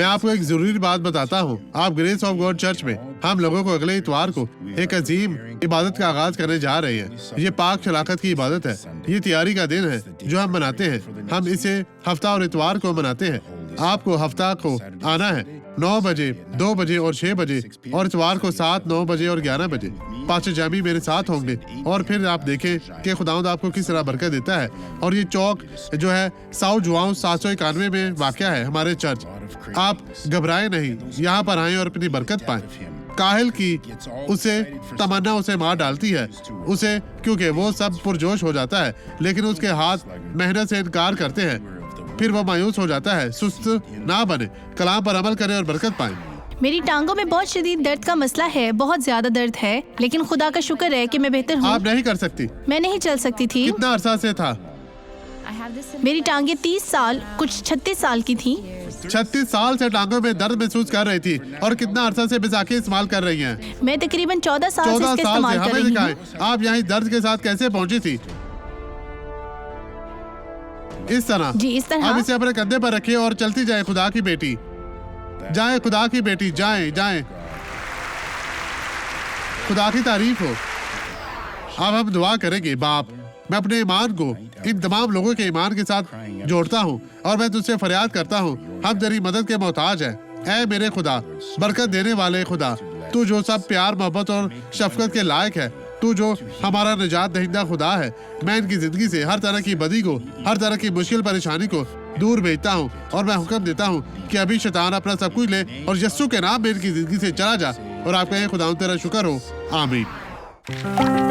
मैं आपको एक जरूरी बात बताता हूँ। आप ग्रेस ऑफ गॉड चर्च में हम लोगों को अगले इतवार को एक अजीम इबादत का आगाज करने जा रहे हैं। ये पाक शराकत की इबादत है। ये तैयारी का दिन है जो हम मनाते हैं। हम इसे हफ्ता और इतवार को मनाते हैं। आपको हफ्ता को आना है 9 बजे, 2 बजे और 6 बजे, और इतवार को 7, 9 बजे और 11 बजे। पास्टर जामी मेरे साथ होंगे और फिर आप देखें कि खुदावंद आपको किस तरह बरकत देता है। और ये चौक जो है साउथ जुआओं 791 में वाक़या है हमारे चर्च। आप घबराए नहीं, यहाँ पर आए और अपनी बरकत पाएं। काहिल की उसे तमन्ना उसे मार डालती है उसे, क्योंकि वो सब पुरजोश हो जाता है लेकिन उसके हाथ मेहनत से इनकार करते हैं। फिर वो मायूस हो जाता है। सुस्त ना बने, कलाम पर अमल करें और बरकत पाएं। मेरी टांगों में बहुत शदीद दर्द का मसला है, बहुत ज्यादा दर्द है, लेकिन खुदा का शुक्र है कि मैं बेहतर हूँ। आप नहीं कर सकती। मैं नहीं चल सकती थी। कितना अरसा से था? मेरी टांगे 30 साल, कुछ 36 साल की थी। 36 साल से टांगों में दर्द महसूस कर रही थी। और कितना अरसा से बिसाखी इस्तेमाल कर रही हैं? मैं तकरीबन 14 साल से 14 इसका साल इस्तेमाल से। कर हमें रही दिखाएं, हूँ। आप यहाँ दर्द के साथ कैसे पहुँची थी? इस तरह जी, इस तरह। आप इसे अपने कंधे पर रखिए और चलती जाए। खुदा की बेटी जाए, खुदा की बेटी जाए जाए। खुदा की तारीफ हो। अब हम दुआ करेंगे। बाप, मैं अपने ईमान को इन तमाम लोगों के ईमान के साथ जोड़ता हूँ और मैं तुझसे फरियाद करता हूँ, हम तेरी मदद के मोहताज हैं। ऐ मेरे खुदा, बरकत देने वाले खुदा, तू जो सब प्यार, मोहब्बत और शफकत के लायक है, तू जो हमारा निजात दहिंदा खुदा है, मैं इनकी जिंदगी से हर तरह की बदी को, हर तरह की मुश्किल परेशानी को दूर भेजता हूँ और मैं हुक्म देता हूँ कि अभी शैतान अपना सब कुछ ले और यस्सु के नाम में इनकी जिंदगी से चला जा। और आपका ये खुदा तेरा शुक्र हो। आमीन।